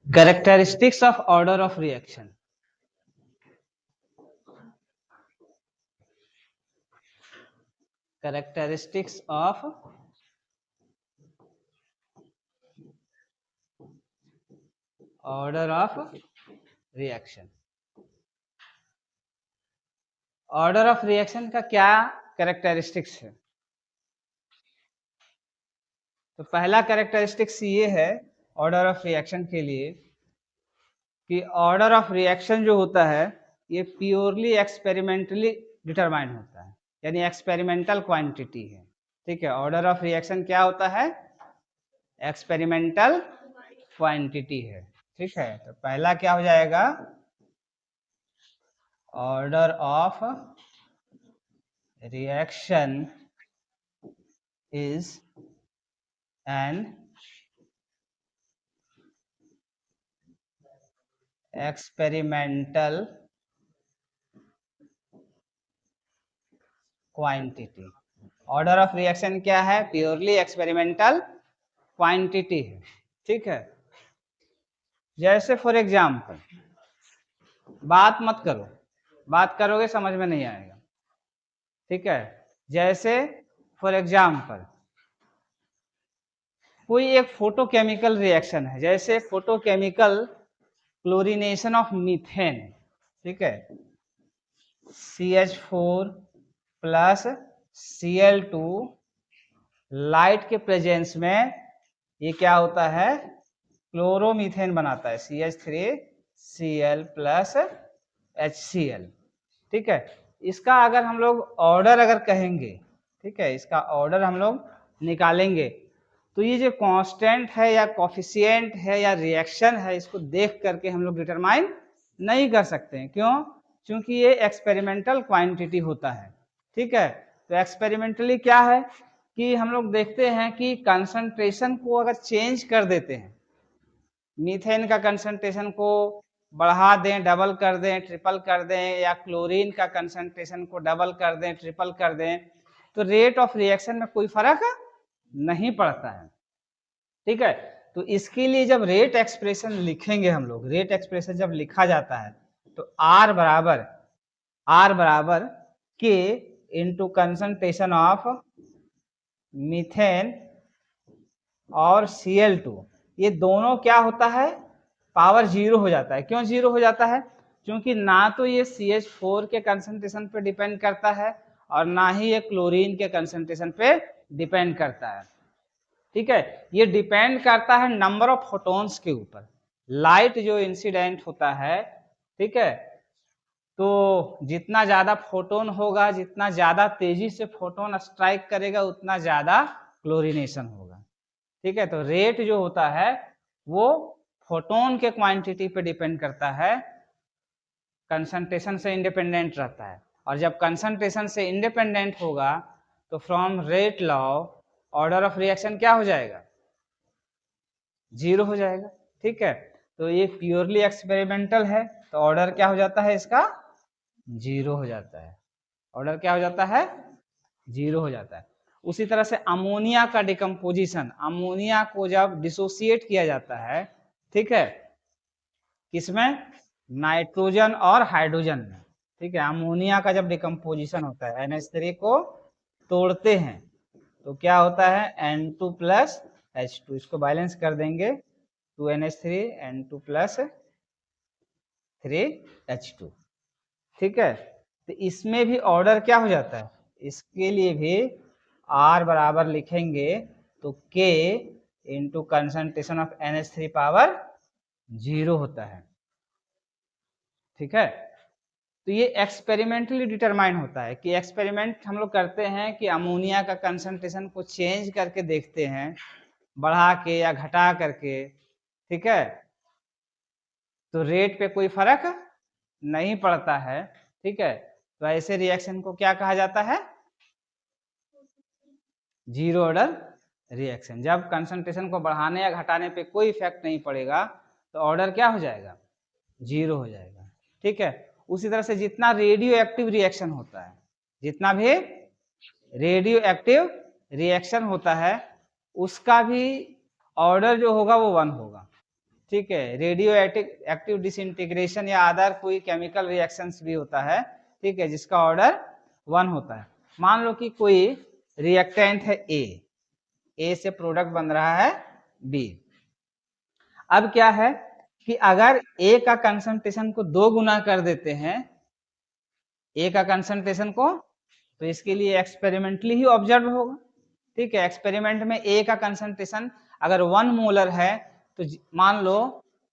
Characteristics of order of reaction. Characteristics of order of reaction. Order of reaction का क्या characteristics है? तो पहला कैरेक्टरिस्टिक्स ये है ऑर्डर ऑफ रिएक्शन के लिए कि ऑर्डर ऑफ रिएक्शन जो होता है ये प्योरली एक्सपेरिमेंटली डिटरमाइन होता है, यानी एक्सपेरिमेंटल क्वांटिटी है। ठीक है, ऑर्डर ऑफ रिएक्शन क्या होता है? एक्सपेरिमेंटल क्वांटिटी है। ठीक है, तो पहला क्या हो जाएगा? Order of reaction is an experimental quantity. Order of reaction क्या है? प्योरली एक्सपेरिमेंटल क्वांटिटी है। ठीक है, जैसे फॉर एग्जाम्पल, बात मत करो, बात करोगे समझ में नहीं आएगा। ठीक है, जैसे फॉर एग्जाम्पल कोई एक फोटोकेमिकल रिएक्शन है, जैसे फोटोकेमिकल क्लोरीनेशन ऑफ मीथेन। ठीक है, CH4 प्लस Cl2 लाइट के प्रेजेंस में ये क्या होता है? क्लोरोमीथेन बनाता है, CH3Cl प्लस HCl। ठीक है, इसका अगर हम लोग ऑर्डर अगर कहेंगे, ठीक है, इसका ऑर्डर हम लोग निकालेंगे तो ये जो कांस्टेंट है या कोफिशिएंट है या रिएक्शन है, इसको देख करके हम लोग डिटरमाइन नहीं कर सकते हैं। क्यों? क्योंकि ये एक्सपेरिमेंटल क्वांटिटी होता है। ठीक है, तो एक्सपेरिमेंटली क्या है कि हम लोग देखते हैं कि कंसंट्रेशन को अगर चेंज कर देते हैं, मीथेन का कंसंट्रेशन को बढ़ा दें, डबल कर दें, ट्रिपल कर दें, या क्लोरीन का कंसंट्रेशन को डबल कर दें, ट्रिपल कर दें, तो रेट ऑफ रिएक्शन में कोई फर्क नहीं पड़ता है। ठीक है, तो इसके लिए जब रेट एक्सप्रेशन लिखेंगे हम लोग, रेट एक्सप्रेशन जब लिखा जाता है तो R बराबर K into concentration of methane और Cl2, ये दोनों क्या होता है? पावर जीरो हो जाता है। क्यों जीरो हो जाता है? क्योंकि ना तो ये CH4 के कंसंट्रेशन पे डिपेंड करता है और ना ही ये क्लोरीन के कंसंट्रेशन पे डिपेंड करता है। ठीक है, ये डिपेंड करता है नंबर ऑफ फोटॉन्स के ऊपर। लाइट जो इंसिडेंट होता है, ठीक है, तो जितना ज्यादा फोटोन होगा, जितना ज्यादा तेजी से फोटोन स्ट्राइक करेगा, उतना ज्यादा क्लोरीनेशन होगा। ठीक है, तो रेट जो होता है वो फोटोन के क्वांटिटी पे डिपेंड करता है, कंसंट्रेशन से इंडिपेंडेंट रहता है। और जब कंसंट्रेशन से इंडिपेंडेंट होगा तो from rate law order of reaction क्या हो जाएगा? जीरो हो जाएगा। ठीक है, तो ये प्योरली एक्सपेरिमेंटल है तो ऑर्डर क्या हो जाता है? इसका जीरो हो जाता है। ऑर्डर क्या हो जाता है? जीरो हो जाता है। उसी तरह से अमोनिया का डिकम्पोजिशन, अमोनिया को जब डिसोसिएट किया जाता है, ठीक है, किसमें? नाइट्रोजन और हाइड्रोजन में। ठीक है, अमोनिया का जब डिकम्पोजिशन होता है, NH3 को तोड़ते हैं तो क्या होता है? N2 प्लस H2, इसको बैलेंस कर देंगे 2NH3 N2 प्लस 3H2। ठीक है, तो इसमें भी ऑर्डर क्या हो जाता है? इसके लिए भी R बराबर लिखेंगे तो K into concentration of NH3 power zero होता है। ठीक है, तो ये एक्सपेरिमेंटली डिटरमाइन होता है कि एक्सपेरिमेंट हम लोग करते हैं कि अमोनिया का कंसंट्रेशन को चेंज करके देखते हैं, बढ़ा के या घटा करके। ठीक है, तो रेट पे कोई फर्क नहीं पड़ता है। ठीक है, तो ऐसे रिएक्शन को क्या कहा जाता है? Zero order reaction. जब कंसंट्रेशन को बढ़ाने या घटाने पे कोई इफेक्ट नहीं पड़ेगा तो ऑर्डर क्या हो जाएगा? जीरो हो जाएगा। ठीक है, उसी तरह से जितना रेडियो एक्टिव रिएक्शन होता है, जितना भी रेडियो एक्टिव रिएक्शन होता है, उसका भी ऑर्डर जो होगा वो वन होगा। ठीक है, रेडियो एक्टिव डिसइंटीग्रेशन या अदर कोई केमिकल रिएक्शंस भी होता है, ठीक है, जिसका ऑर्डर 1 होता है। मान लो कि कोई रिएक्टेंट है ए से प्रोडक्ट बन रहा है बी। अब क्या है कि अगर ए का कंसंट्रेशन को 2 गुना कर देते हैं, ए का कंसंट्रेशन को, तो इसके लिए एक्सपेरिमेंटली ही ऑब्जर्व होगा, ठीक है। एक्सपेरिमेंट में ए का कंसंट्रेशन अगर 1 मोलर है तो मान लो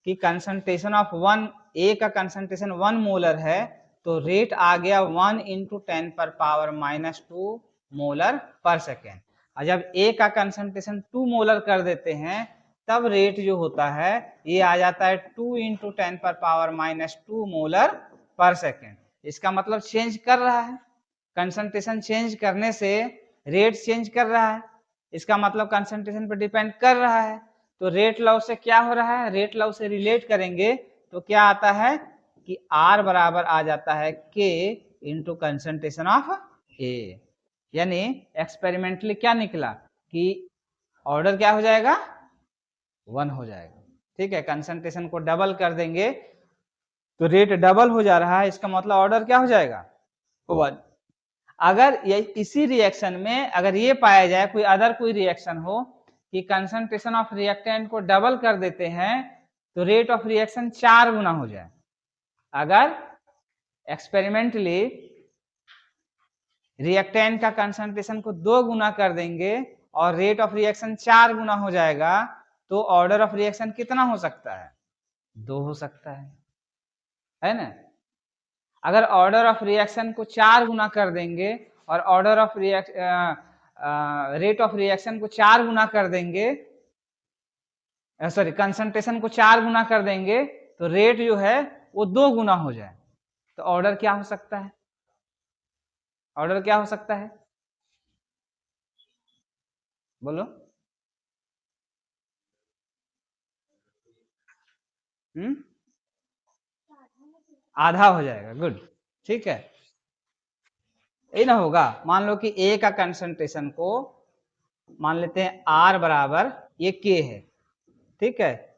कि कंसंट्रेशन ऑफ 1 ए का कंसंट्रेशन 1 मोलर है तो रेट आ गया 1 × 10⁻⁻² मोलर पर सेकेंड। और जब ए का कंसंट्रेशन 2 मोलर कर देते हैं तब रेट जो होता है ये आ जाता है 2 × 10⁻⁻² मोलर पर सेकेंड। इसका मतलब चेंज कर रहा है, कंसंट्रेशन चेंज करने से रेट चेंज कर रहा है, इसका मतलब कंसंट्रेशन पर डिपेंड कर रहा है। तो रेट लॉ से क्या हो रहा है, रेट लॉ से रिलेट करेंगे तो क्या आता है कि R बराबर आ जाता है K × कंसंट्रेशन ऑफ A। यानी एक्सपेरिमेंटली क्या निकला कि ऑर्डर क्या हो जाएगा, 1 हो जाएगा, ठीक है। कंसंट्रेशन को डबल कर देंगे तो रेट डबल हो जा रहा है, इसका मतलब ऑर्डर क्या हो जाएगा, 1। अगर ये इसी रिएक्शन में अगर ये पाया जाए कोई अदर कोई रिएक्शन हो कि कंसंट्रेशन ऑफ रिएक्टेंट को डबल कर देते हैं तो रेट ऑफ रिएक्शन 4 गुना हो जाए। अगर एक्सपेरिमेंटली रिएक्टेंट का कंसंट्रेशन को 2 गुना कर देंगे और रेट ऑफ रिएक्शन 4 गुना हो जाएगा तो ऑर्डर ऑफ रिएक्शन कितना हो सकता है, 2 हो सकता है ना। अगर ऑर्डर ऑफ रिएक्शन को 4 गुना कर देंगे और order of rate of reaction को 4 गुना कर देंगे, सॉरी कंसंट्रेशन को 4 गुना कर देंगे तो रेट जो है वो 2 गुना हो जाए, तो ऑर्डर क्या हो सकता है, ऑर्डर क्या हो सकता है, बोलो। आधा हो जाएगा, गुड, ठीक है। ये ना होगा, मान लो कि ए का कंसंट्रेशन को मान लेते हैं R बराबर ये K है, ठीक है,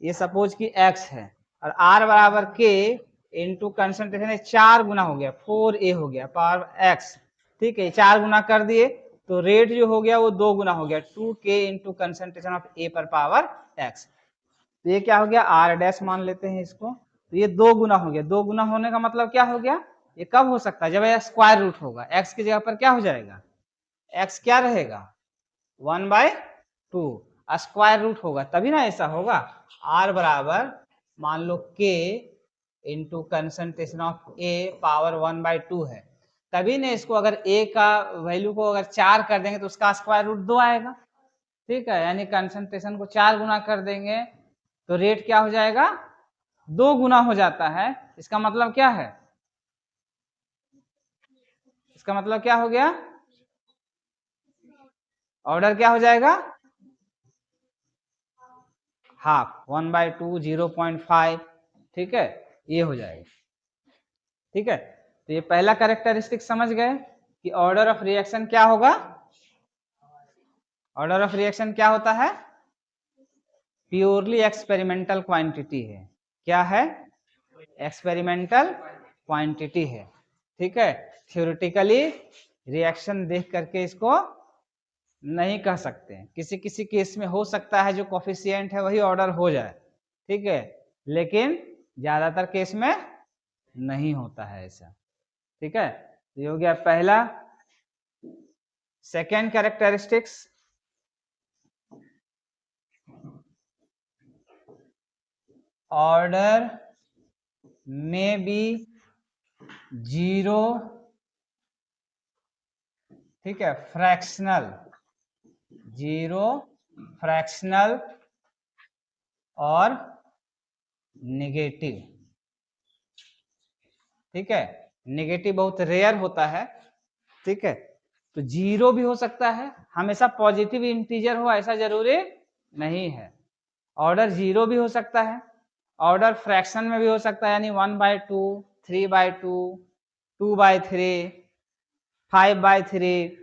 ये सपोज कि X है और R बराबर K इंटू कंसंट्रेशन 4 गुना हो गया, 4A हो गया पावर X, ठीक है, 4 गुना कर दिए तो रेट जो हो गया वो 2 गुना हो गया, 2K into concentration of A पर पावर X। तो ये क्या हो गया, R डैश मान लेते हैं इसको, तो ये 2 गुना हो गया। 2 गुना होने का मतलब क्या हो गया, ये कब हो सकता है, जब ये स्क्वायर रूट होगा, x की जगह पर क्या हो जाएगा, x क्या रहेगा 1/2, स्क्वायर रूट होगा तभी ना ऐसा होगा। R बराबर मान लो K into concentration of A power 1/2 है, तभी ने इसको अगर A का वैल्यू को अगर 4 कर देंगे तो उसका स्क्वायर रूट 2 आएगा, ठीक है। यानी कंसंट्रेशन को 4 गुना कर देंगे तो रेट क्या हो जाएगा, 2 गुना हो जाता है। इसका मतलब क्या है, इसका मतलब क्या हो गया, ऑर्डर क्या हो जाएगा, हाफ, 1/2, 0.5, ठीक है, ये हो जाएगा, ठीक है। तो ये पहला कैरेक्टरिस्टिक समझ गए कि ऑर्डर ऑफ रिएक्शन क्या होगा, ऑर्डर ऑफ रिएक्शन क्या होता है, प्योरली एक्सपेरिमेंटल क्वांटिटी है। क्या है, एक्सपेरिमेंटल क्वांटिटी है, ठीक है। थ्योरेटिकली रिएक्शन देख करके इसको नहीं कह सकते, किसी किसी केस में हो सकता है जो कोफिशिएंट है वही ऑर्डर हो जाए, ठीक है, लेकिन ज्यादातर केस में नहीं होता है ऐसा, ठीक है। ये हो गया पहला। सेकेंड कैरेक्टरिस्टिक्स, ऑर्डर में बी 0, ठीक है, फ्रैक्शनल, 0 फ्रैक्शनल और नेगेटिव, ठीक है। नेगेटिव बहुत रेयर होता है, ठीक है। तो 0 भी हो सकता है, हमेशा पॉजिटिव इंटीजर हो ऐसा जरूरी नहीं है। ऑर्डर 0 भी हो सकता है, ऑर्डर फ्रैक्शन में भी हो सकता है, यानी 1/2, 3/2, 2/3, 5/3,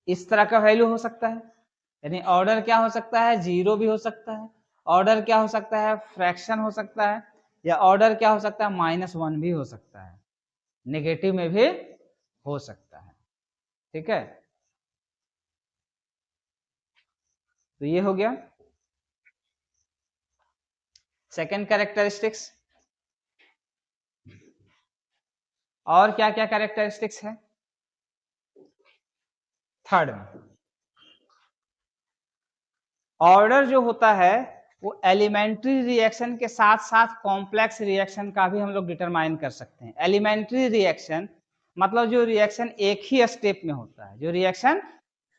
इस तरह का वैल्यू हो सकता है। यानी ऑर्डर क्या हो सकता है, 0 भी हो सकता है, ऑर्डर क्या हो सकता है, फ्रैक्शन हो सकता है, या ऑर्डर क्या हो सकता है, -1 भी हो सकता है, नेगेटिव में भी हो सकता है। ठीक है, तो ये हो गया सेकेंड कैरेक्टरिस्टिक्स। और क्या क्या कैरेक्टरिस्टिक्स है थर्ड में? ऑर्डर जो होता है वो एलिमेंट्री रिएक्शन के साथ साथ कॉम्प्लेक्स रिएक्शन का भी हम लोग डिटरमाइन कर सकते हैं। एलिमेंट्री रिएक्शन मतलब जो रिएक्शन एक ही स्टेप में होता है, जो रिएक्शन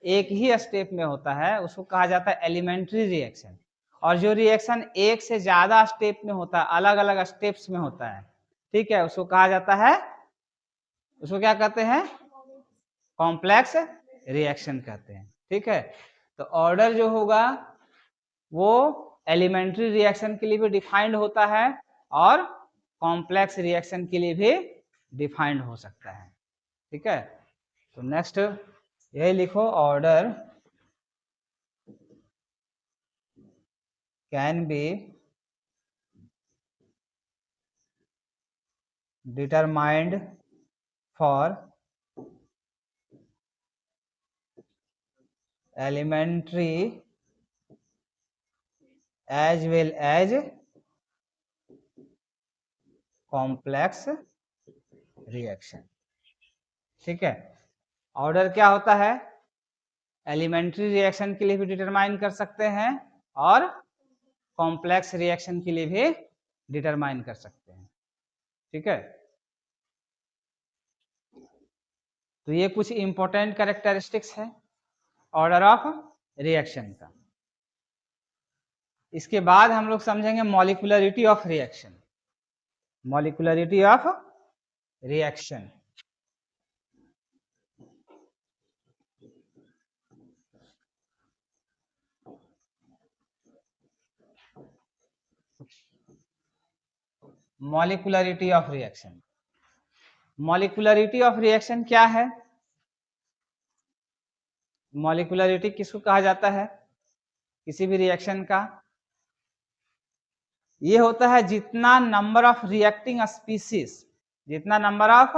एक ही स्टेप में होता है उसको कहा जाता है एलिमेंट्री रिएक्शन। और जो रिएक्शन एक से ज्यादा स्टेप में होता है, अलग अलग स्टेप्स में होता है, ठीक है, उसको कहा जाता है, उसको क्या कहते हैं, कॉम्प्लेक्स रिएक्शन कहते हैं। ठीक है, तो ऑर्डर जो होगा वो एलिमेंट्री रिएक्शन के लिए भी डिफाइंड होता है और कॉम्प्लेक्स रिएक्शन के लिए भी डिफाइंड हो सकता है। ठीक है, तो नेक्स्ट यही लिखो, order can be determined for elementary as well as complex reaction. ठीक है, ऑर्डर क्या होता है, एलिमेंट्री रिएक्शन के लिए भी डिटरमाइन कर सकते हैं और कॉम्प्लेक्स रिएक्शन के लिए भी डिटरमाइन कर सकते हैं। ठीक है, तो ये कुछ इंपॉर्टेंट कैरेक्टरिस्टिक्स है ऑर्डर ऑफ रिएक्शन का। इसके बाद हम लोग समझेंगे molecularity of reaction. Molecularity of reaction, molecularity of reaction. Molecularity of reaction क्या है, मॉलिक्यूलरिटी किसको कहा जाता है किसी भी रिएक्शन का? ये होता है जितना नंबर ऑफ रिएक्टिंग स्पीसीज, जितना नंबर ऑफ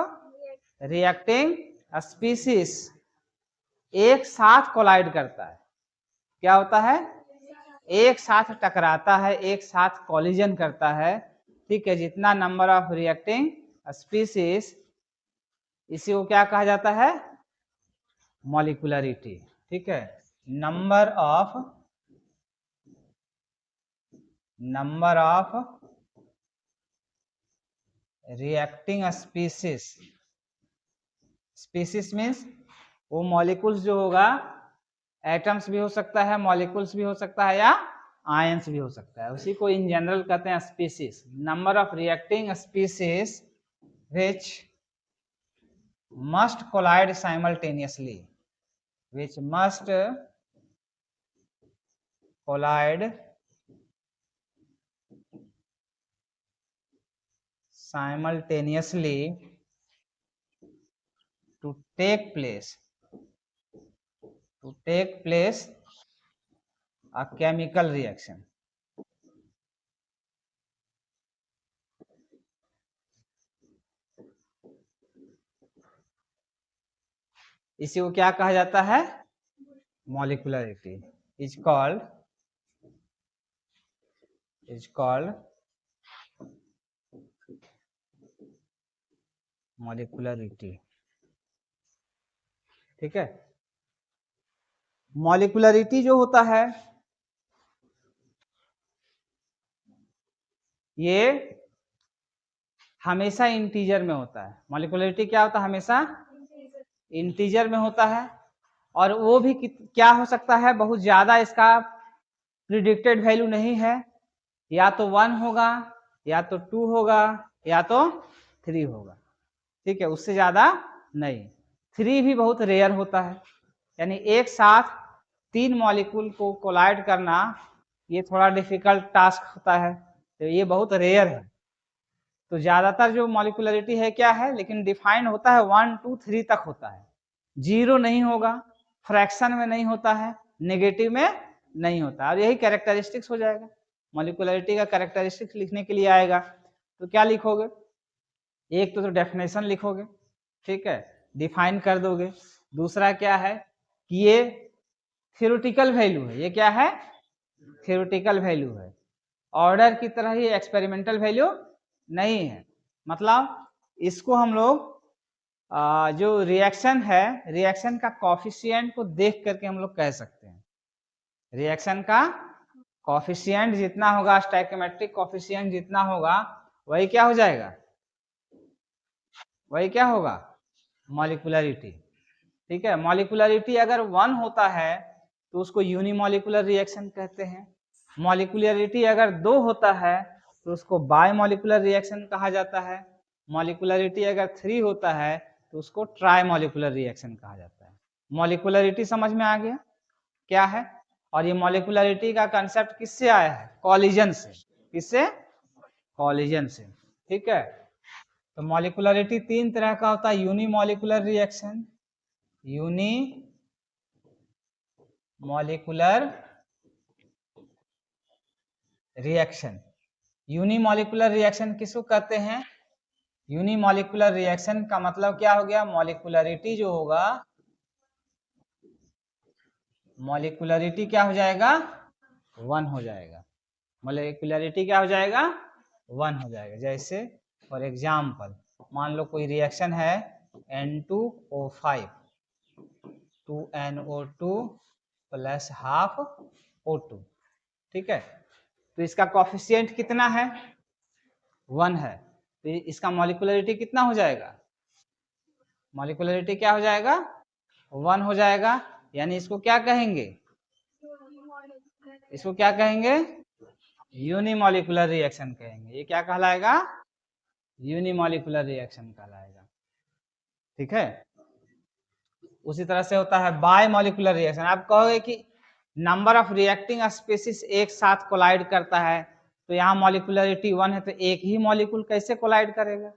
रिएक्टिंग स्पीसीज एक साथ कोलाइड करता है, क्या होता है, एक साथ टकराता है, एक साथ कॉलिजन करता है। ठीक है, जितना नंबर ऑफ रिएक्टिंग स्पीसीज, इसी को क्या कहा जाता है, मॉलिक्यूलरिटी। ठीक है, number of reacting species, species means वो मॉलिक्यूल्स जो होगा, एटम्स भी हो सकता है, मॉलिक्यूल्स भी हो सकता है, या आयंस भी हो सकता है, उसी को इन जनरल कहते हैं species. Number of reacting species which must collide simultaneously, which must collide simultaneously to take place a chemical reaction. इसी को क्या कहा जाता है, मॉलिक्यूलरिटी इज कॉल्ड मॉलिक्यूलरिटी। ठीक है, मॉलिक्यूलरिटी जो होता है ये हमेशा इंटीजर में होता है। मॉलिक्यूलरिटी क्या होता है, हमेशा इंटीजर में होता है, और वो भी क्या हो सकता है, बहुत ज्यादा इसका प्रिडिक्टेड वैल्यू नहीं है, या तो 1 होगा, या तो 2 होगा, या तो 3 होगा। ठीक है, उससे ज्यादा नहीं। 3 भी बहुत रेयर होता है, यानी एक साथ 3 मॉलिक्यूल को कोलाइड करना ये थोड़ा डिफिकल्ट टास्क होता है, तो ये बहुत रेयर है। तो ज्यादातर जो मॉलिक्यूलरिटी है क्या है, लेकिन डिफाइंड होता है 1 2 3 तक होता है, 0 नहीं होगा, फ्रैक्शन में नहीं होता है, नेगेटिव में नहीं होता, और यही कैरेक्टरिस्टिक्स हो जाएगा। मॉलिक्युलरिटी का कैरेक्टरिस्टिक्स लिखने के लिए आएगा, तो क्या लिखोगे? एक तो डेफिनेशन लिखोगे, ठीक है, डिफाइन कर दोगे। दूसरा क्या है कि ये थ्योरेटिकल वैल्यू है, ये क्या है? थ्योरेटिकल वैल्यू है, ऑर्डर की तरह ही एक्सपेरिमेंटल वैल्यू नहीं है। मतलब इसको हम लोग जो रिएक्शन है, रिएक्शन का कॉफिशिएंट को देख करके हम लोग कह सकते हैं, रिएक्शन का कॉफिशिएंट जितना होगा, स्टोइकियोमेट्रिक कॉफिशिएंट जितना होगा, वही क्या हो जाएगा? वही क्या होगा? मॉलिक्युलरिटी। ठीक है, मॉलिक्युलरिटी अगर 1 होता है तो उसको यूनिमॉलिक्यूलर रिएक्शन कहते हैं। मॉलिक्युलरिटी अगर 2 होता है तो उसको बायमॉलिक्यूलर रिएक्शन कहा जाता है। मॉलिक्युलरिटी अगर 3 होता है तो उसको ट्राइमॉलिक्यूलर रिएक्शन कहा जाता है। मॉलिक्युलरिटी समझ में आ गया क्या है? और ये मॉलिक्युलरिटी का कंसेप्ट किससे आया है? कॉलिजन से। किससे? कॉलिजन से। ठीक है, तो मॉलिक्युलरिटी 3 तरह का होता है। Unimolecular reaction, unimolecular reaction. Unimolecular reaction किसको कहते हैं? यूनिमॉलिक्यूलर रिएक्शन का मतलब क्या हो गया? मॉलिक्युलरिटी जो होगा, मॉलिक्युलरिटी क्या हो जाएगा? 1 हो जाएगा। मॉलिक्युलरिटी क्या हो जाएगा? 1 हो जाएगा। जैसे फॉर एग्जाम्पल मान लो कोई रिएक्शन है N2O5, 2NO2 plus half O2, ठीक है, तो इसका कॉफिशिएंट कितना है? 1 है, तो इसका मॉलिक्युलरिटी कितना हो जाएगा? मॉलिक्युलरिटी क्या हो जाएगा? 1 हो जाएगा। यानी इसको क्या कहेंगे? इसको क्या कहेंगे? यूनिमॉलिक्यूलर रिएक्शन कहेंगे। ये क्या कहलाएगा? यूनिमॉलिक्यूलर रिएक्शन कहलाएगा। ठीक है, उसी तरह से होता है बायमॉलिक्यूलर रिएक्शन। आप कहोगे कि नंबर ऑफ रिएक्टिंग स्पीशीज एक साथ कोलाइड करता है, तो यहाँ मॉलिक्युलरिटी 1 है, तो एक ही मॉलिक्यूल कैसे कोलाइड करेगा?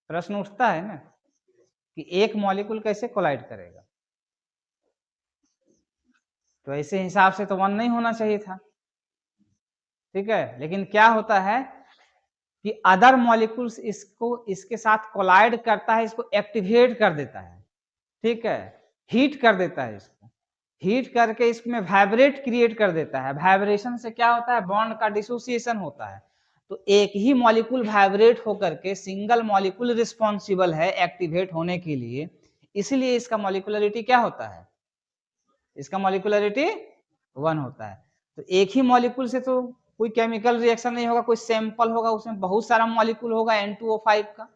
प्रश्न उठता है ना कि एक मॉलिक्यूल कैसे कोलाइड करेगा? तो ऐसे हिसाब से तो 1 नहीं होना चाहिए था। ठीक है, लेकिन क्या होता है कि अदर मॉलिक्यूल्स इसको इसके साथ कोलाइड करता है, इसको एक्टिवेट कर देता है। ठीक है, हीट कर देता है, इसको हीट करके इसमें वाइब्रेट क्रिएट कर देता है। वाइब्रेशन से क्या होता है? बॉन्ड का डिसोसिएशन होता है। तो एक ही मॉलिक्यूल वाइब्रेट होकर के सिंगल मॉलिक्यूल रिस्पॉन्सिबल है एक्टिवेट होने के लिए, इसलिए इसका मॉलिक्युलरिटी क्या होता है? इसका मॉलिक्युलरिटी 1 होता है। तो एक ही मॉलिक्यूल से तो कोई केमिकल रिएक्शन नहीं होगा, कोई सैंपल होगा, उसमें बहुत सारा मॉलिक्यूल होगा N2O5 का।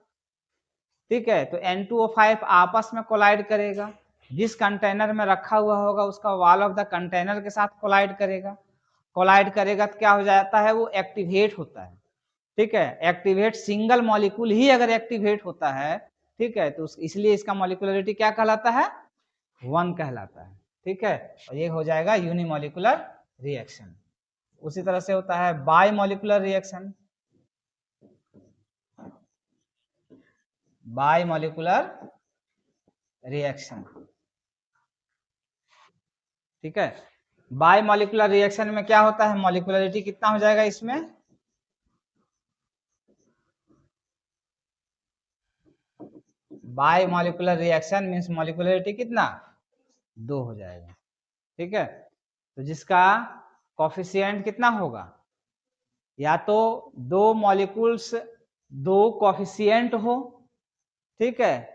ठीक है, तो N2O5 आपस में कोलाइड करेगा, जिस कंटेनर में रखा हुआ होगा उसका वॉल ऑफ द कंटेनर के साथ कोलाइड करेगा। कोलाइड करेगा तो क्या हो जाता है? वो एक्टिवेट होता है। ठीक है, एक्टिवेट सिंगल मॉलिक्यूल ही अगर एक्टिवेट होता है, ठीक है, तो इसलिए इसका मॉलिक्युलरिटी क्या कहलाता है? 1 कहलाता है। ठीक है, और ये हो जाएगा यूनिमॉलिक्यूलर रिएक्शन। उसी तरह से होता है बायमॉलिक्यूलर रिएक्शन। बायमॉलिक्यूलर रिएक्शन, ठीक है, बायमॉलिक्यूलर रिएक्शन में क्या होता है? मॉलिक्युलरिटी कितना हो जाएगा इसमें? बायमॉलिक्यूलर रिएक्शन मींस मॉलिक्युलरिटी कितना? 2 हो जाएगा। ठीक है, तो जिसका कॉफिशिएंट कितना होगा? या तो 2 मॉलिक्यूल्स 2 कॉफिशिएंट हो, ठीक है,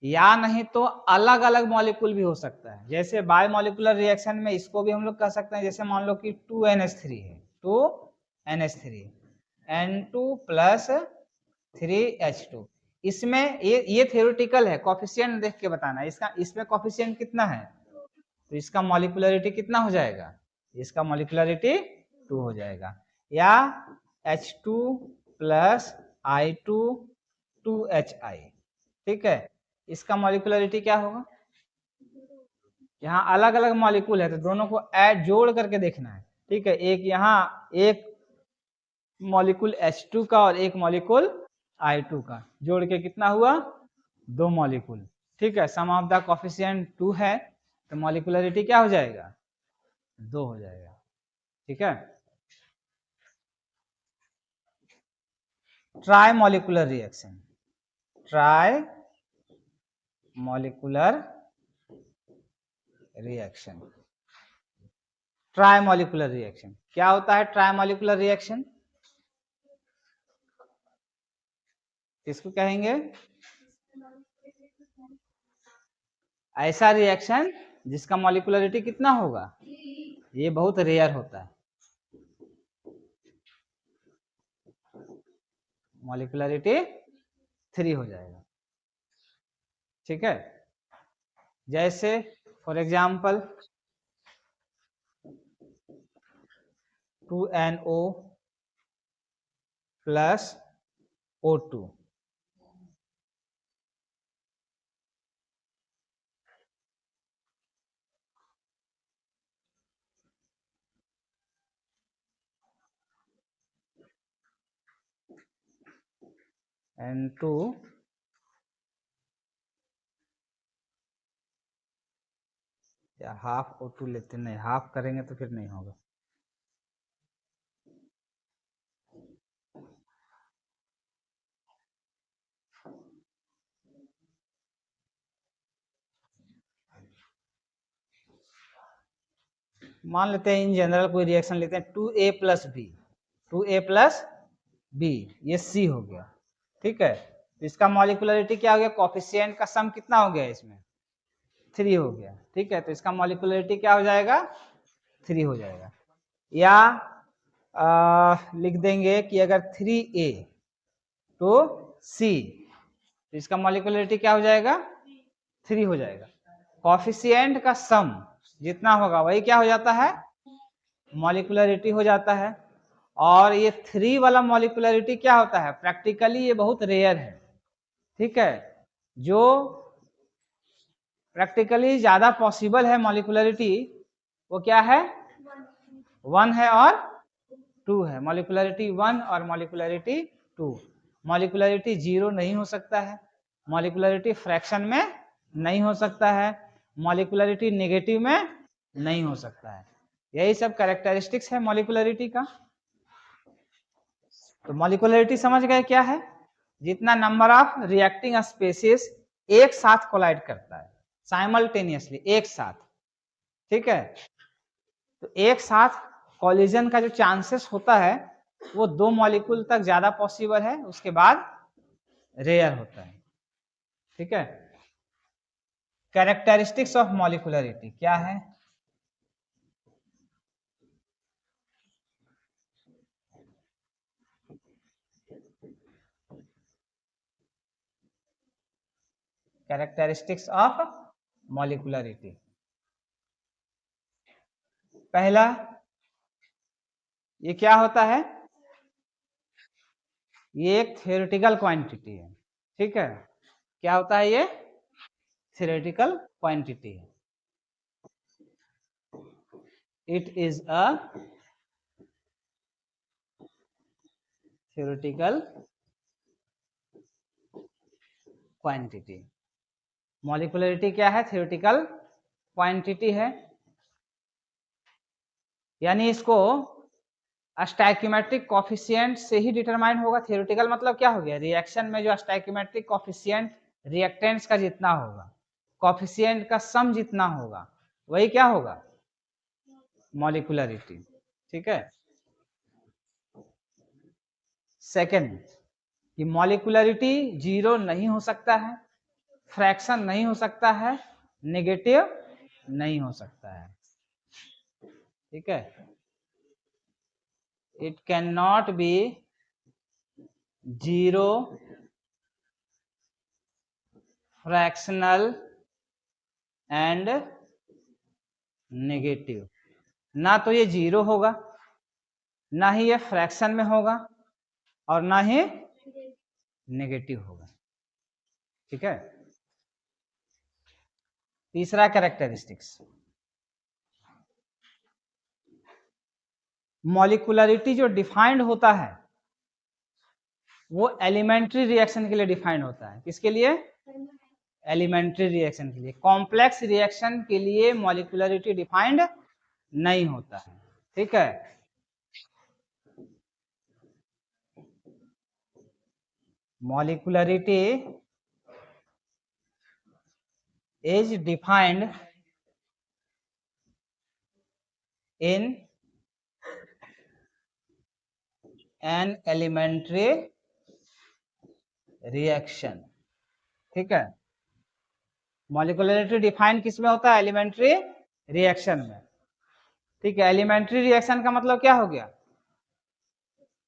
या नहीं तो अलग अलग मॉलिक्यूल भी हो सकता है। जैसे बायमॉलिक्यूलर रिएक्शन में इसको भी हम लोग कह सकते हैं, जैसे मान लो कि 2NH3 है, 2NH3 N2 प्लस 3H2। इसमें ये थ्योरेटिकल है, कॉफिशिएंट देख के बताना। इसका इसमें कॉफिशिएंट कितना है, तो इसका मॉलिक्युलरिटी कितना हो जाएगा? इसका मॉलिक्युलरिटी 2 हो जाएगा। या H2 प्लस I2 2HI, ठीक है, इसका मॉलिक्युलरिटी क्या होगा? यहाँ अलग अलग मॉलिक्यूल है तो दोनों को ऐड जोड़ करके देखना है। ठीक है, एक यहाँ एक मॉलिक्यूल H2 का और एक मॉलिक्यूल I2 का जोड़ के कितना हुआ? 2 मॉलिक्यूल। ठीक है, सम ऑफ द कोफिशिएंट 2 है तो मॉलिक्युलरिटी क्या हो जाएगा? 2 हो जाएगा। ठीक है, try molecular reaction, try molecular reaction. Try molecular reaction क्या होता है? ट्राई मॉलिकुलर रिएक्शन किसको कहेंगे? ऐसा रिएक्शन जिसका मॉलिकुलरिटी कितना होगा? ये बहुत रेयर होता है, मॉलिकुलरिटी 3 हो जाएगा। ठीक है, जैसे for example 2NO plus O2, N2 या हाफ O2 लेते, नहीं हाफ करेंगे तो फिर नहीं होगा। मान लेते हैं इन जनरल कोई रिएक्शन लेते हैं 2A plus B, 2A plus B, ये C हो गया। ठीक है, तो इसका मॉलिकुलरिटी क्या हो गया? कोफिशिएंट का सम कितना हो गया? इसमें 3 हो गया। ठीक है, तो इसका मॉलिकुलरिटी क्या हो जाएगा? 3 हो जाएगा। या लिख देंगे कि अगर 3A तो C, तो इसका मॉलिकुलरिटी क्या हो जाएगा? 3 हो जाएगा। कोफिशिएंट का सम जितना होगा वही क्या हो जाता है? मॉलिकुलरिटी हो जाता है। और ये 3 वाला मॉलिकुलरिटी क्या होता है? प्रैक्टिकली ये बहुत रेयर है। ठीक है, जो प्रैक्टिकली ज्यादा पॉसिबल है मॉलिकुलरिटी वो क्या है? 1 है और 2 है। मॉलिकुलरिटी 1 और मॉलिकुलरिटी 2। मॉलिकुलरिटी 0 नहीं हो सकता है, मॉलिकुलरिटी फ्रैक्शन में नहीं हो सकता है, मॉलिकुलरिटी नेगेटिव में नहीं हो सकता है। यही सब कैरेक्टरिस्टिक्स है मॉलिकुलरिटी का। तो मॉलिकुलरिटी समझ गए क्या है? जितना नंबर ऑफ रिएक्टिंग स्पेसीज एक साथ कोलाइड करता है साइमल्टेनियसली, एक साथ। ठीक है, तो एक साथ कॉलिजन का जो चांसेस होता है वो 2 मॉलिक्यूल तक ज्यादा पॉसिबल है, उसके बाद रेयर होता है। ठीक है, कैरेक्टरिस्टिक्स ऑफ मॉलिकुलरिटी क्या है? कैरेक्टरिस्टिक्स ऑफ मॉलिकुलरिटी, पहला ये क्या होता है? ये एक थ्योरेटिकल क्वांटिटी है। ठीक है, क्या होता है? ये थ्योरेटिकल क्वांटिटी है। It is a theoretical quantity. Molecularity क्या है? थ्योरेटिकल क्वांटिटी है। यानी इसको स्टोइकियोमेट्रिक कोफिशिएंट से ही डिटरमाइन होगा। थ्योरेटिकल मतलब क्या हो गया? रिएक्शन में जो स्टोइकियोमेट्रिक कोफिशिएंट रिएक्टेंट्स का जितना होगा, कोफिशिएंट का सम जितना होगा, वही क्या होगा? मॉलिकुलरिटी। ठीक है, सेकंड कि मॉलिकुलरिटी 0 नहीं हो सकता है, फ्रैक्शन नहीं हो सकता है, नेगेटिव नहीं हो सकता है। ठीक है, it can not be 0 fractional and negative. ना तो ये 0 होगा, ना ही ये फ्रैक्शन में होगा, और ना ही नेगेटिव होगा। ठीक है, तीसरा कैरेक्टरिस्टिक्स, मॉलिकुलरिटी जो डिफाइंड होता है वो एलिमेंट्री रिएक्शन के लिए डिफाइंड होता है। किसके लिए? एलिमेंट्री रिएक्शन के लिए। कॉम्प्लेक्स रिएक्शन के लिए मॉलिकुलरिटी डिफाइंड नहीं होता है। ठीक है, मॉलिक्युलरिटी is defined in an elementary reaction। ठीक है, मॉलिक्युलरिटी डिफाइन किस में होता है? एलिमेंट्री रिएक्शन में। ठीक है, एलिमेंट्री रिएक्शन का मतलब क्या हो गया?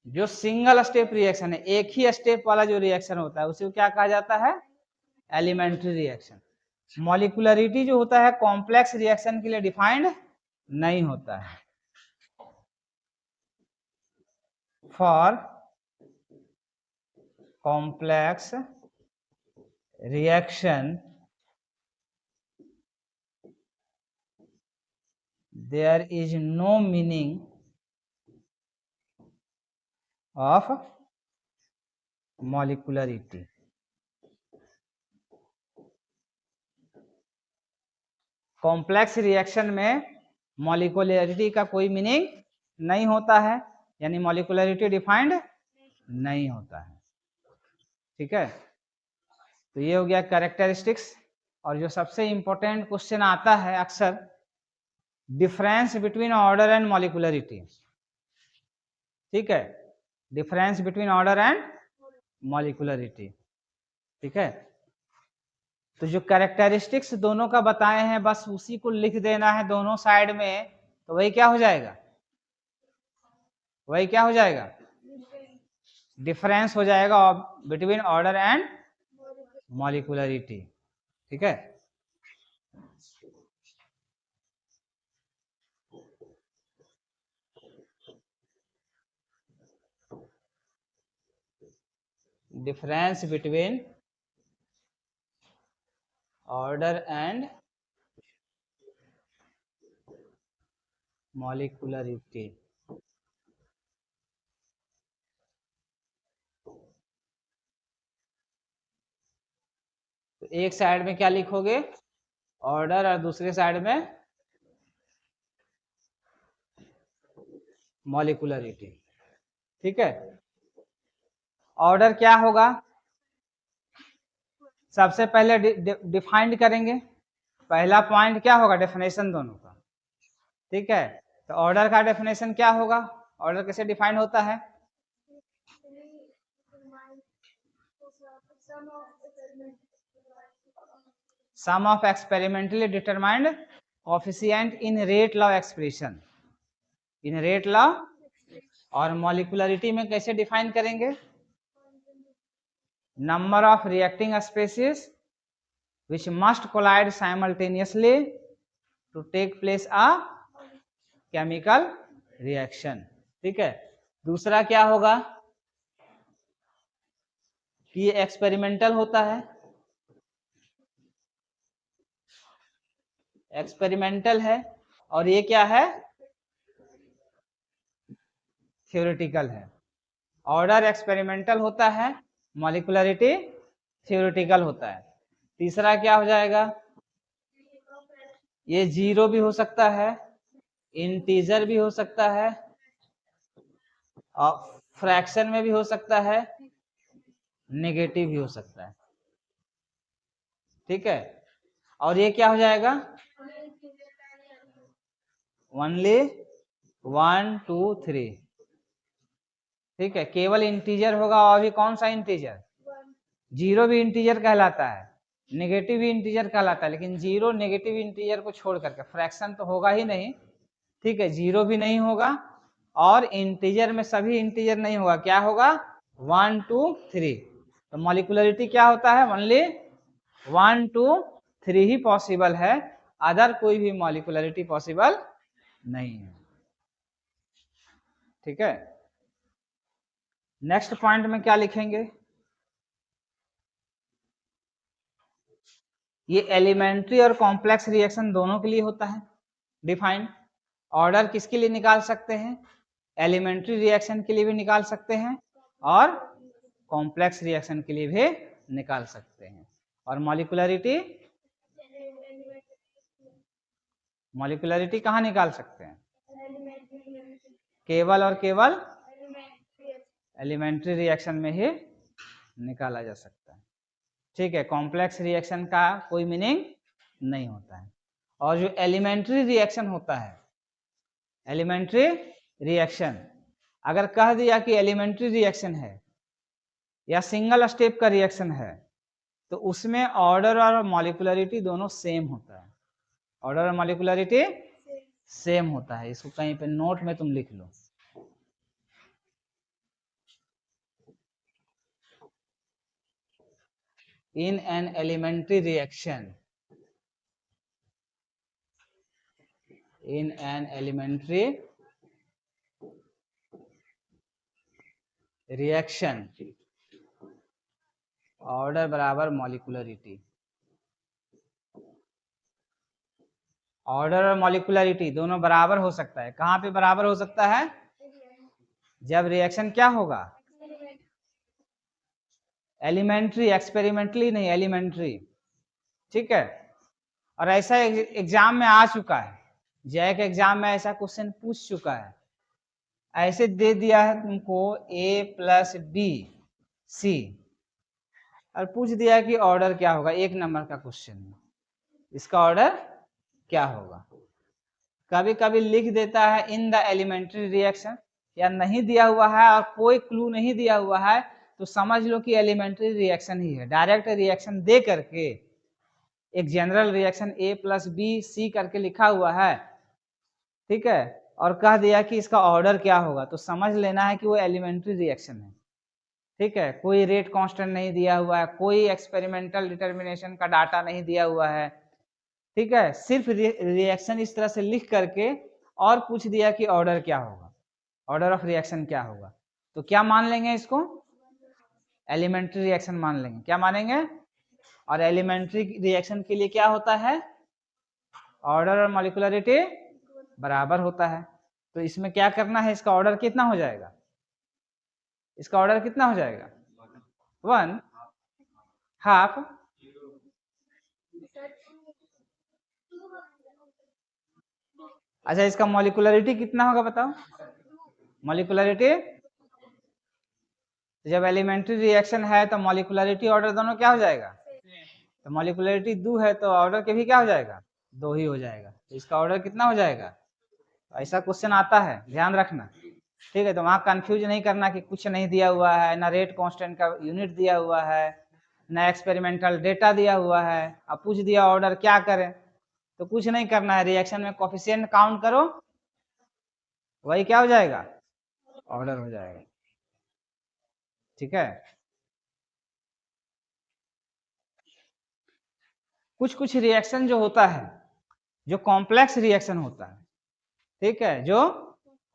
जो सिंगल स्टेप रिएक्शन है, एक ही स्टेप वाला जो रिएक्शन होता है उसे क्या कहा जाता है? Elementary reaction. मॉलिक्युलरिटी जो होता है कॉम्प्लेक्स रिएक्शन के लिए डिफाइंड नहीं होता है। For complex reaction there is no meaning of molecularity। Complex reaction में मॉलिक्युलरिटी का कोई मीनिंग नहीं होता है, यानी मॉलिक्युलरिटी डिफाइंड नहीं होता है। ठीक है, तो ये हो गया कैरेक्टरिस्टिक्स। और जो सबसे इंपॉर्टेंट क्वेश्चन आता है अक्सर, डिफरेंस बिटवीन ऑर्डर एंड मॉलिक्युलरिटी। ठीक है, डिफरेंस बिटवीन ऑर्डर एंड मॉलिक्युलरिटी। ठीक है, तो जो कैरेक्टरिस्टिक्स दोनों का बताए हैं बस उसी को लिख देना है दोनों साइड में, तो वही क्या हो जाएगा? वही क्या हो जाएगा? डिफरेंस हो जाएगा बिटवीन ऑर्डर एंड मॉलिक्युलरिटी। ठीक है, डिफरेंस बिटवीन ऑर्डर एंड मॉलिक्युलरिटी। तो एक साइड में क्या लिखोगे? ऑर्डर, और दूसरे साइड में मॉलिक्युलरिटी। ठीक है, ऑर्डर क्या होगा? सबसे पहले डिफाइंड करेंगे। पहला पॉइंट क्या होगा? डेफिनेशन दोनों का। ठीक है, तो ऑर्डर का डेफिनेशन क्या होगा? ऑर्डर कैसे डिफाइन होता है? Sum of experimentally determined coefficient in rate law expression, in rate law. और मॉलिक्युलरिटी में कैसे डिफाइन करेंगे? Number of reacting species which must collide simultaneously to take place a chemical reaction। ठीक है, दूसरा क्या होगा कि ये एक्सपेरिमेंटल होता है, एक्सपेरिमेंटल है, और ये क्या है? थ्योरेटिकल है। ऑर्डर एक्सपेरिमेंटल होता है, मॉलिक्युलरिटी थ्योरेटिकल होता है। तीसरा क्या हो जाएगा? ये जीरो भी हो सकता है, इंटीजर भी हो सकता है, और फ्रैक्शन में भी हो सकता है, नेगेटिव भी हो सकता है। ठीक है, और ये क्या हो जाएगा? ओनली 1 2 3। ठीक है, केवल इंटीजर होगा, और भी कौन सा इंटीजर? जीरो भी इंटीजर कहलाता है, नेगेटिव भी इंटीजर कहलाता है, लेकिन जीरो नेगेटिव इंटीजर को छोड़ करके फ्रैक्शन तो होगा ही नहीं। ठीक है, जीरो भी नहीं होगा, और इंटीजर में सभी इंटीजर नहीं होगा। क्या होगा? 1 2 3। तो मॉलिक्युलरिटी क्या होता है? ओनली 1 2 3 ही पॉसिबल है, अदर कोई भी मॉलिक्युलरिटी पॉसिबल नहीं है। ठीक है, नेक्स्ट पॉइंट में क्या लिखेंगे? ये एलिमेंट्री और कॉम्प्लेक्स रिएक्शन दोनों के लिए होता है डिफाइंड। ऑर्डर किसके लिए निकाल सकते हैं? एलिमेंट्री रिएक्शन के लिए भी निकाल सकते हैं, और कॉम्प्लेक्स रिएक्शन के लिए भी निकाल सकते हैं। और मॉलिक्युलरिटी, मॉलिक्युलरिटी कहाँ निकाल सकते हैं? केवल और केवल एलिमेंट्री रिएक्शन में ही निकाला जा सकता है। ठीक है, कॉम्प्लेक्स रिएक्शन का कोई मीनिंग नहीं होता है। और जो एलिमेंट्री रिएक्शन होता है, एलिमेंट्री रिएक्शन, अगर कह दिया कि एलिमेंट्री रिएक्शन है या सिंगल स्टेप का रिएक्शन है, तो उसमें ऑर्डर और मॉलिक्युलरिटी दोनों सेम होता है। ऑर्डर और मॉलिक्युलरिटी सेम होता है। इसको कहीं पे नोट में तुम लिख लो। In an elementary reaction, in an elementary reaction, order बराबर मॉलिक्युलरिटी। ऑर्डर और मॉलिक्युलरिटी दोनों बराबर हो सकता है। कहाँ पे बराबर हो सकता है? जब रिएक्शन क्या होगा? एलिमेंट्री, एक्सपेरिमेंटली नहीं, एलिमेंट्री। ठीक है, और ऐसा एग्जाम में आ चुका है, जैक एग्जाम में ऐसा क्वेश्चन पूछ चुका है। ऐसे दे दिया है तुमको a + b c, और पूछ दिया कि ऑर्डर क्या होगा। 1 नंबर का क्वेश्चन में इसका ऑर्डर क्या होगा। कभी कभी लिख देता है इन द एलिमेंट्री रिएक्शन, या नहीं दिया हुआ है और कोई क्लू नहीं दिया हुआ है, तो समझ लो कि एलिमेंट्री रिएक्शन ही है। डायरेक्ट रिएक्शन दे करके एक general reaction a + b c करके लिखा हुआ है, ठीक है, और कह दिया कि इसका ऑर्डर क्या होगा, तो समझ लेना है कि वो एलिमेंट्री रिएक्शन है। ठीक है, कोई रेट कांस्टेंट नहीं दिया हुआ है, कोई एक्सपेरिमेंटल डिटर्मिनेशन का डाटा नहीं दिया हुआ है। ठीक है, सिर्फ रिएक्शन इस तरह से लिख करके और पूछ दिया कि ऑर्डर क्या होगा, ऑर्डर ऑफ रिएक्शन क्या होगा, तो क्या मान लेंगे इसको? एलिमेंट्री रिएक्शन मान लेंगे। क्या मानेंगे? और एलिमेंट्री रिएक्शन के लिए क्या होता है? ऑर्डर और मॉलिक्युलरिटी बराबर होता है। तो इसमें क्या करना है? इसका ऑर्डर कितना हो जाएगा? इसका ऑर्डर कितना हो जाएगा? 1 हाफ। अच्छा, इसका मॉलिक्युलरिटी कितना होगा बताओ? मॉलिक्युलरिटी, जब एलिमेंट्री रिएक्शन है तो मॉलिक्युलरिटी ऑर्डर दोनों क्या हो जाएगा? तो मॉलिक्युलरिटी 2 है तो ऑर्डर के भी क्या हो जाएगा? 2 ही हो जाएगा। तो इसका ऑर्डर कितना हो जाएगा? ऐसा क्वेश्चन आता है, ध्यान रखना। ठीक है, तो वहां कंफ्यूज नहीं करना कि कुछ नहीं दिया हुआ है, ना रेट कांस्टेंट का यूनिट दिया हुआ है, ना एक्सपेरिमेंटल डेटा दिया हुआ है। अब पूछ दिया ऑर्डर क्या करें, तो कुछ नहीं करना है, रिएक्शन में कोफिशिएंट काउंट करो, वही क्या हो जाएगा? ऑर्डर हो जाएगा। ठीक है, कुछ कुछ रिएक्शन जो होता है, जो कॉम्प्लेक्स रिएक्शन होता है, ठीक है, जो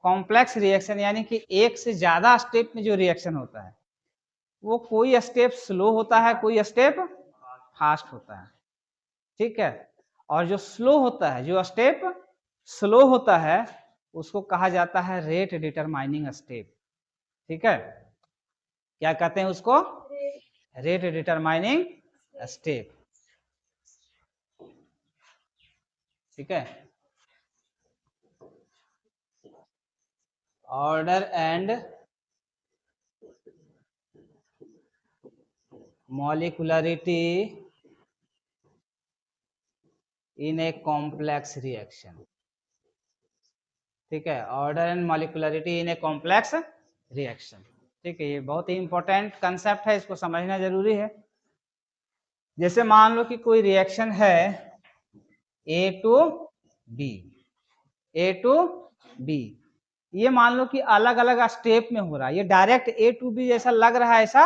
कॉम्प्लेक्स रिएक्शन यानी कि एक से ज्यादा स्टेप में जो रिएक्शन होता है, वो कोई स्टेप स्लो होता है, कोई स्टेप फास्ट होता है। ठीक है, और जो स्लो होता है, जो स्टेप स्लो होता है, उसको कहा जाता है रेट डिटरमाइनिंग स्टेप। ठीक है, क्या कहते हैं उसको? Rate determining step. ठीक है, order and molecularity in a complex reaction. ठीक है, order and molecularity in a complex reaction. ठीक है, ये बहुत ही इंपॉर्टेंट कंसेप्ट है, इसको समझना जरूरी है। जैसे मान लो कि कोई रिएक्शन है A to B, A to B, ये मान लो कि अलग अलग स्टेप में हो रहा है। ये डायरेक्ट A to B जैसा लग रहा है, ऐसा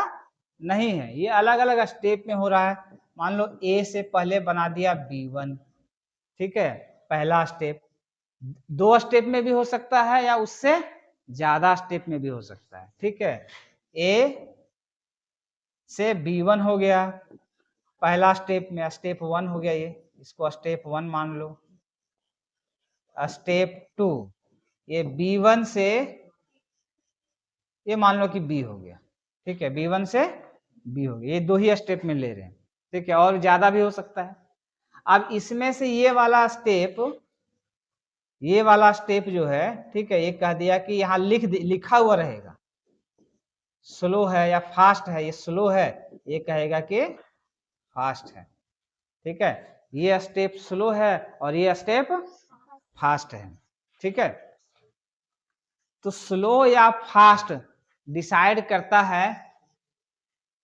नहीं है, ये अलग अलग स्टेप में हो रहा है। मान लो A से पहले बना दिया B1, ठीक है, पहला स्टेप। 2 स्टेप में भी हो सकता है या उससे ज्यादा स्टेप में भी हो सकता है। ठीक है, A से B1 हो गया पहला स्टेप में, स्टेप 1 हो गया, ये इसको स्टेप 1 मान लो। स्टेप 2, ये B1 से ये मान लो कि B हो गया। ठीक है, B1 से B हो गया, ये 2 ही स्टेप में ले रहे हैं। ठीक है, और ज्यादा भी हो सकता है। अब इसमें से ये वाला स्टेप जो है, ठीक है, ये कह दिया कि यहाँ लिखा हुआ रहेगा, स्लो है या फास्ट है, ये स्लो है, ये कहेगा कि फास्ट है। ठीक है, ये स्टेप स्लो है और ये स्टेप फास्ट है। ठीक है, तो स्लो या फास्ट डिसाइड करता है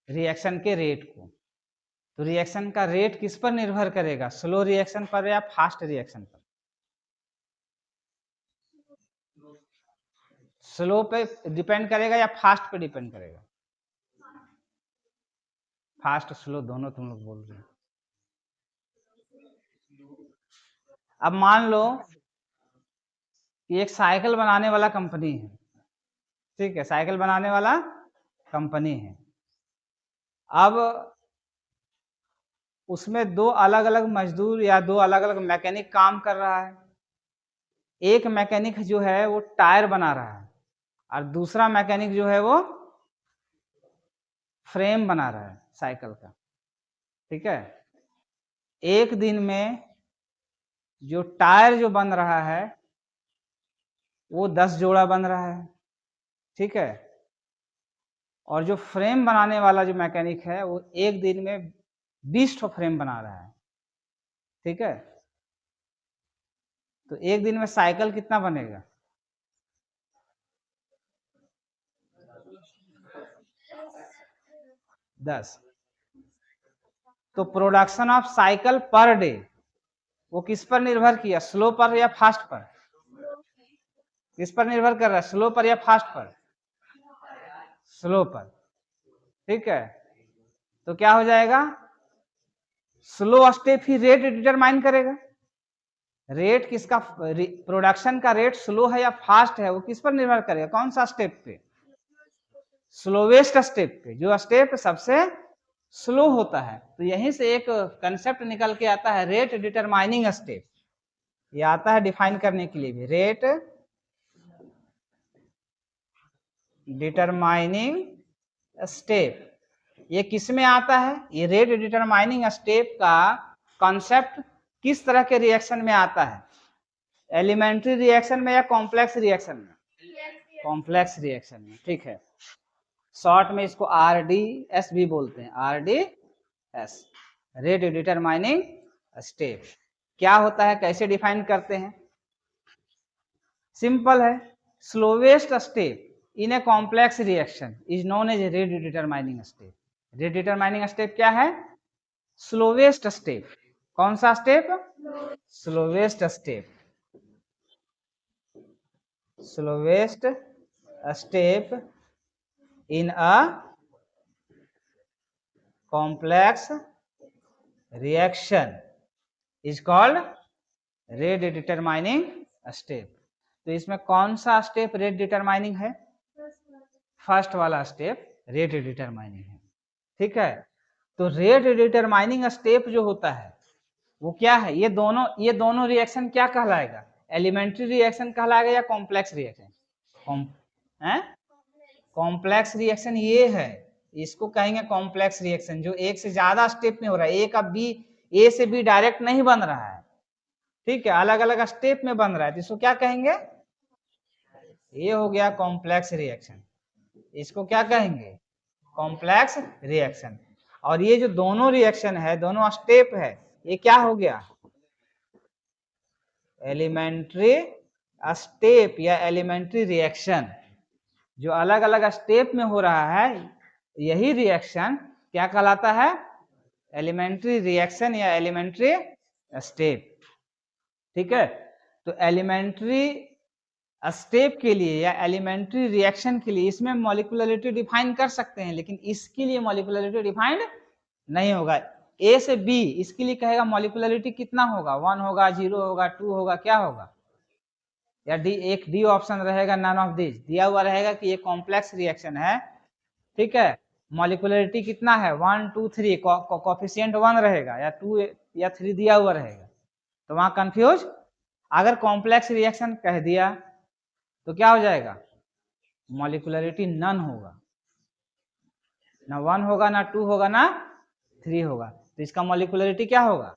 रिएक्शन के रेट को। तो रिएक्शन का रेट किस पर निर्भर करेगा, स्लो रिएक्शन पर या फास्ट रिएक्शन पर? स्लो पे डिपेंड करेगा या फास्ट पे डिपेंड करेगा? फास्ट स्लो दोनों तुम लोग बोल रहे हो। अब मान लो कि एक साइकिल बनाने वाला कंपनी है, ठीक है, साइकिल बनाने वाला कंपनी है। अब उसमें दो अलग अलग मजदूर या दो अलग अलग मैकेनिक काम कर रहा है। एक मैकेनिक जो है वो टायर बना रहा है और दूसरा मैकेनिक जो है वो फ्रेम बना रहा है साइकिल का। ठीक है, एक दिन में जो टायर जो बन रहा है वो 10 जोड़ा बन रहा है। ठीक है, और जो फ्रेम बनाने वाला जो मैकेनिक है वो एक दिन में 20 ठो फ्रेम बना रहा है। ठीक है, तो एक दिन में साइकिल कितना बनेगा? 10। तो production of cycle per day वो किस पर निर्भर किया, स्लो पर या फास्ट पर? किस पर निर्भर कर रहा है, स्लो पर या फास्ट पर? स्लो पर। ठीक है, तो क्या हो जाएगा, स्लो स्टेप ही रेट डिटरमाइन करेगा। रेट किसका, प्रोडक्शन का रेट स्लो है या फास्ट है वो किस पर निर्भर करेगा, कौन सा स्टेप पे? स्लोवेस्ट स्टेप पे, जो स्टेप सबसे स्लो होता है। तो यहीं से एक कंसेप्ट निकल के आता है, रेट डिटरमाइनिंग स्टेप। ये आता है डिफाइन करने के लिए भी, रेट डिटरमाइनिंग स्टेप। ये किस में आता है, ये रेट डिटरमाइनिंग स्टेप का कॉन्सेप्ट किस तरह के रिएक्शन में आता है, एलिमेंट्री रिएक्शन में या कॉम्प्लेक्स रिएक्शन में? कॉम्प्लेक्स रिएक्शन में। ठीक है, शॉर्ट में इसको RDS भी बोलते हैं, RDS, रेट डिटरमाइनिंग स्टेप। क्या होता है, कैसे डिफाइन करते हैं? सिंपल है, slowest step in a complex reaction is known as rate determining step. Rate determining step क्या है, स्लोवेस्ट स्टेप। कौन सा step? Slowest step, slowest step in a complex reaction is called rate determining step। तो इसमें कौन सा step rate determining है? First वाला स्टेप रेट डिटरमाइनिंग है। ठीक है, तो रेट डिटरमाइनिंग स्टेप जो होता है वो क्या है, ये दोनों रिएक्शन क्या कहलाएगा, एलिमेंट्री रिएक्शन कहलाएगा या कॉम्प्लेक्स रिएक्शन? कॉम्प्लेक्स रिएक्शन ये है, इसको कहेंगे कॉम्प्लेक्स रिएक्शन, जो एक से ज्यादा स्टेप में हो रहा है, ए का बी, ए से बी डायरेक्ट नहीं बन रहा है। ठीक है, अलग अलग स्टेप में बन रहा है, तो इसको क्या कहेंगे, ये हो गया कॉम्प्लेक्स रिएक्शन। इसको क्या कहेंगे, कॉम्प्लेक्स रिएक्शन। और ये जो दोनों रिएक्शन है, दोनों स्टेप है, ये क्या हो गया, एलिमेंट्री स्टेप या एलिमेंट्री रिएक्शन। जो अलग अलग स्टेप में हो रहा है यही रिएक्शन क्या कहलाता है, एलिमेंट्री रिएक्शन या एलिमेंट्री स्टेप। ठीक है, तो एलिमेंट्री स्टेप के लिए या एलिमेंट्री रिएक्शन के लिए इसमें मॉलिक्यूलरिटी डिफाइन कर सकते हैं, लेकिन इसके लिए मॉलिक्यूलरिटी डिफाइंड नहीं होगा। ए से बी, इसके लिए कहेगा मॉलिक्यूलरिटी कितना होगा, 1 होगा, 0 होगा, 2 होगा, क्या होगा, या डी, एक डी ऑप्शन रहेगा, नन ऑफ दिस दिया हुआ रहेगा कि ये कॉम्प्लेक्स रिएक्शन है। ठीक है, मॉलिक्यूलरिटी कितना है, 1 2 3, कोफिशिएंट 1 रहेगा या 2 या 3 दिया हुआ रहेगा, तो वहां कंफ्यूज। अगर कॉम्प्लेक्स रिएक्शन कह दिया तो क्या हो जाएगा, मॉलिक्यूलरिटी नन होगा, ना 1 होगा, ना 2 होगा, ना 3 होगा, तो इसका मॉलिक्यूलरिटी क्या होगा,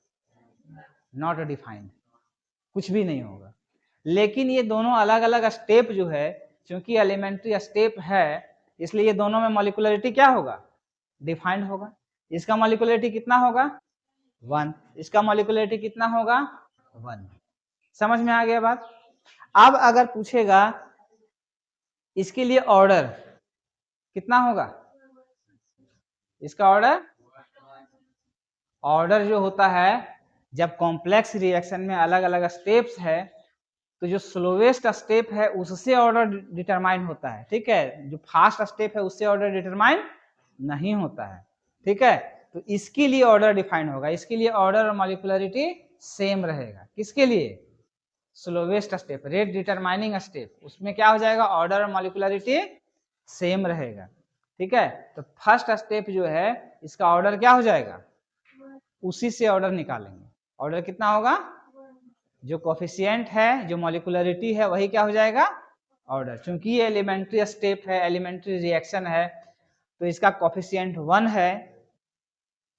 नॉट डिफाइंड, कुछ भी नहीं होगा। लेकिन ये दोनों अलग अलग स्टेप जो है, क्योंकि एलिमेंट्री स्टेप है, इसलिए ये दोनों में मॉलिक्युलरिटी क्या होगा, डिफाइंड होगा। इसका मॉलिक्युलरिटी कितना होगा, 1, इसका मॉलिक्युलरिटी कितना होगा, 1। समझ में आ गया बात। अब अगर पूछेगा इसके लिए ऑर्डर कितना होगा, इसका ऑर्डर जो होता है, जब कॉम्प्लेक्स रिएक्शन में अलग अलग स्टेप्स है तो जो स्लोवेस्ट स्टेप है उससे ऑर्डर डिटरमाइन होता है, ठीक है। जो फास्ट स्टेप है उससे ऑर्डर डिटरमाइन नहीं होता है, ठीक है। तो इसके लिए ऑर्डर डिफाइन होगा, इसके लिए ऑर्डर और मॉलिक्युलरिटी सेम रहेगा। किसके लिए, slowest step, rate determining step, उसमें क्या हो जाएगा, ऑर्डर और मॉलिक्युलरिटी सेम रहेगा, ठीक है। तो फर्स्ट स्टेप जो है इसका ऑर्डर क्या हो जाएगा, उसी से ऑर्डर निकालेंगे। ऑर्डर कितना होगा, जो कोफिशिएंट है, जो मॉलिक्युलरिटी है, वही क्या हो जाएगा, ऑर्डर। चूंकि ये एलिमेंट्री स्टेप है, एलिमेंट्री रिएक्शन है, तो इसका कोफिशिएंट 1 है,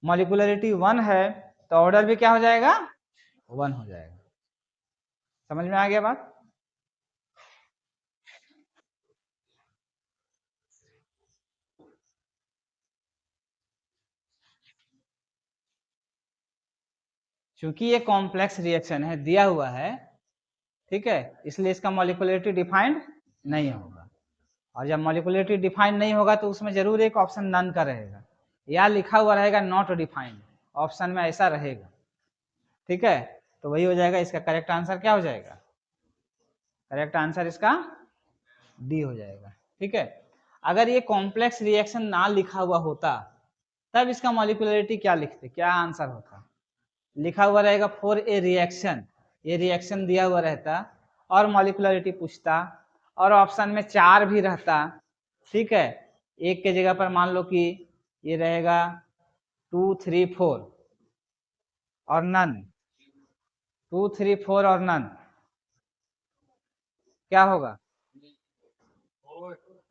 मॉलिक्युलरिटी 1 है, तो ऑर्डर भी क्या हो जाएगा, 1 हो जाएगा। समझ में आ गया बात। चूंकि ये कॉम्प्लेक्स रिएक्शन है, दिया हुआ है, ठीक है, इसलिए इसका मॉलिक्युलरिटी डिफाइंड नहीं होगा। और जब मॉलिक्युलरिटी डिफाइंड नहीं होगा तो उसमें जरूर एक ऑप्शन नन का रहेगा, या लिखा हुआ रहेगा नॉट डिफाइंड, ऑप्शन में ऐसा रहेगा, ठीक है। तो वही हो जाएगा, इसका करेक्ट आंसर क्या हो जाएगा, करेक्ट आंसर इसका डी हो जाएगा, ठीक है। अगर ये कॉम्प्लेक्स रिएक्शन ना लिखा हुआ होता तब इसका मॉलिक्युलरिटी क्या लिखते, क्या आंसर होता, लिखा हुआ रहेगा फॉर ए रिएक्शन, ये रिएक्शन दिया हुआ रहता और मॉलिक्युलरिटी पूछता और ऑप्शन में 4 भी रहता, ठीक है। एक के जगह पर मान लो कि ये रहेगा 2 3 4 और नन, 2 3 4 और नन, क्या होगा,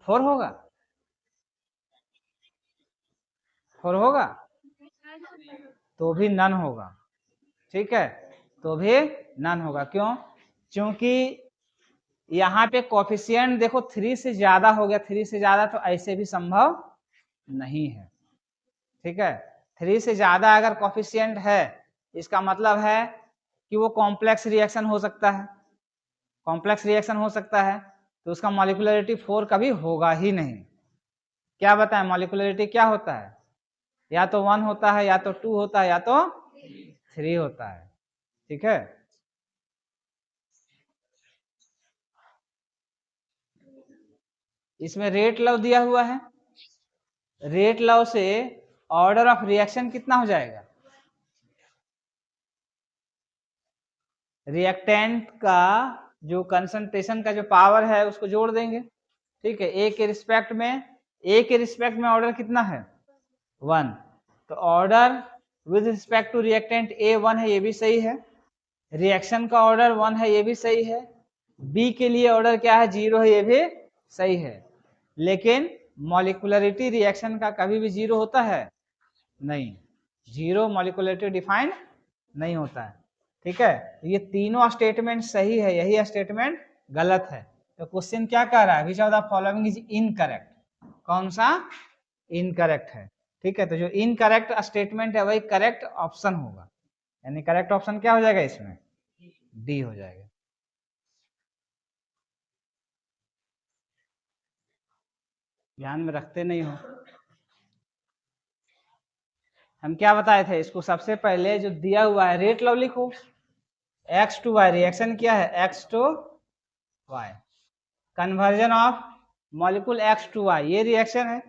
4 होगा, 4 होगा, तो भी नन होगा, ठीक है, तो भी नन होगा। क्यों, क्योंकि यहाँ पे कोफिशिएंट देखो 3 से ज्यादा हो गया, 3 से ज्यादा तो ऐसे भी संभव नहीं है, ठीक है। 3 से ज्यादा अगर कोफिशिएंट है इसका मतलब है कि वो कॉम्प्लेक्स रिएक्शन हो सकता है, कॉम्प्लेक्स रिएक्शन हो सकता है, तो उसका मॉलिक्युलरिटी 4 कभी होगा ही नहीं। क्या बताएं, मॉलिक्युलरिटी क्या होता है, या तो 1 होता है, या तो 2 होता है, या तो 3 होता है, ठीक है। इसमें रेट लव दिया हुआ है, रेट लव से ऑर्डर ऑफ रिएक्शन कितना हो जाएगा, रिएक्टेंट का जो कंसंट्रेशन का जो पावर है उसको जोड़ देंगे, ठीक है। ए के रिस्पेक्ट में, ए के रिस्पेक्ट में ऑर्डर कितना है, 1, तो order with respect to reactant A 1 है, ये भी सही है। रिएक्शन का ऑर्डर 1 है, ये भी सही है। बी के लिए ऑर्डर क्या है, 0 है, ये भी सही है। लेकिन मॉलिक्युलरिटी रिएक्शन का कभी भी 0 होता है नहीं, 0 मॉलिक्युलरिटी डिफाइंड नहीं होता है, ठीक है। ये तीनों स्टेटमेंट सही है, यही स्टेटमेंट गलत है। तो क्वेश्चन क्या कह रहा है, which of the following is incorrect, कौन सा इनकरेक्ट है, ठीक है। तो जो इनकरेक्ट स्टेटमेंट है वही करेक्ट ऑप्शन होगा, यानी करेक्ट ऑप्शन क्या हो जाएगा, इसमें डी हो जाएगा। ध्यान में रखते नहीं हो। हम क्या बताए थे, इसको सबसे पहले जो दिया हुआ है रेट लव लिखो, x टू y, रिएक्शन क्या है, x to y, conversion of molecule x to y, ये रिएक्शन है।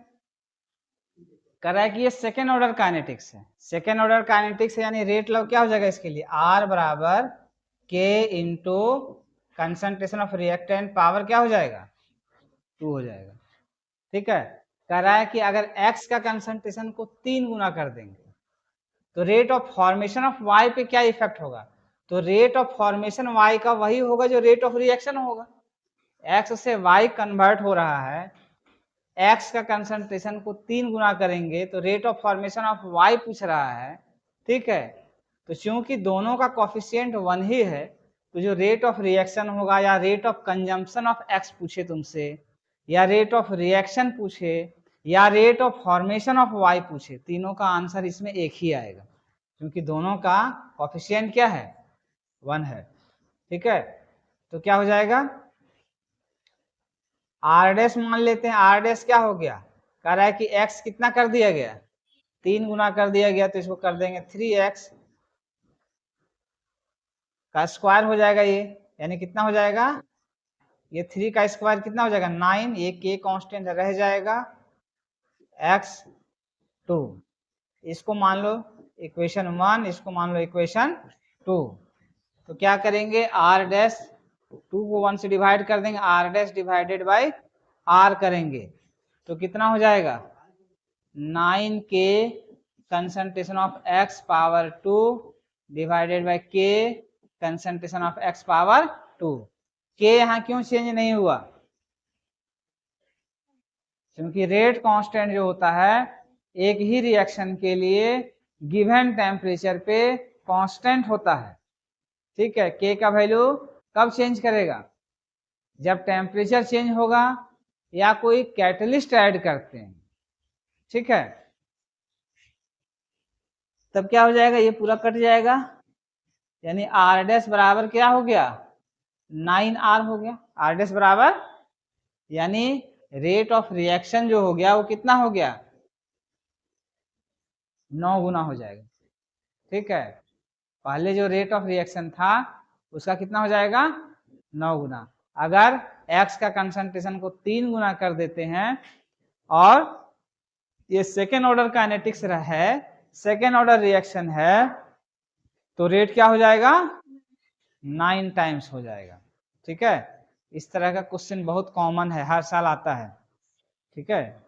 कर रहा है कि ये सेकेंड ऑर्डर काइनेटिक्स है, सेकेंड ऑर्डर काइनेटिक्स है, यानी रेट लव क्या हो जाएगा इसके लिए, R बराबर K into concentration of reactant power क्या हो जाएगा, 2 हो जाएगा, ठीक है। कह रहा है कि अगर x का कंसंट्रेशन को 3 गुना कर देंगे तो rate of formation of y पे क्या इफेक्ट होगा, तो रेट ऑफ फॉर्मेशन y का वही होगा जो रेट ऑफ रिएक्शन होगा। x से y कन्वर्ट हो रहा है, x का कंसंट्रेशन को 3 गुना करेंगे तो rate of formation of y पूछ रहा है, ठीक है। तो चूंकि दोनों का कोफिशिएंट 1 ही है, तो जो रेट ऑफ रिएक्शन होगा या rate of consumption of x पूछे तुमसे, या रेट ऑफ रिएक्शन पूछे या rate of formation of Y पूछे, तीनों का आंसर इसमें एक ही आएगा, क्योंकि दोनों का कोफिशिएंट क्या है, 1 है। ठीक है, तो क्या हो जाएगा, आर डैश मान लेते हैं। आर डैश क्या हो गया, कह रहा है कि एक्स कितना कर दिया गया, 3 गुना कर दिया गया, तो इसको कर देंगे 3x का स्क्वायर हो जाएगा ये, यानी कितना हो जाएगा, ये 3 का स्क्वायर कितना हो जाएगा 9, ये k कांस्टेंट रह जाएगा, x2, इसको मान लो इक्वेशन 1, इसको मान लो इक्वेशन 2। तो क्या करेंगे, r डैश 2 को 1 से डिवाइड कर देंगे, r dash divided by r करेंगे, तो कितना हो जाएगा 9k concentration of x power 2 divided by k concentration of x power 2। k यहाँ क्यों चेंज नहीं हुआ, क्योंकि रेट कांस्टेंट जो होता है एक ही रिएक्शन के लिए गिवन टेम्परेचर पे कांस्टेंट होता है। ठीक है, k का वैल्यू कब चेंज करेगा, जब टेम्परेचर चेंज होगा या कोई कैटलिस्ट ऐड करते हैं। ठीक है, तब क्या हो जाएगा, ये पूरा कट जाएगा, यानी आर डैश बराबर क्या हो गया 9r हो गया, आर डैश बराबर, यानी रेट ऑफ रिएक्शन जो हो गया वो कितना हो गया 9 गुना हो जाएगा। ठीक है, पहले जो रेट ऑफ रिएक्शन था उसका कितना हो जाएगा 9 गुना। अगर x का कंसंट्रेशन को 3 गुना कर देते हैं और ये सेकेंड ऑर्डर काइनेटिक्स है, सेकेंड ऑर्डर रिएक्शन है, तो रेट क्या हो जाएगा 9 टाइम्स हो जाएगा। ठीक है, इस तरह का क्वेश्चन बहुत कॉमन है, हर साल आता है। ठीक है।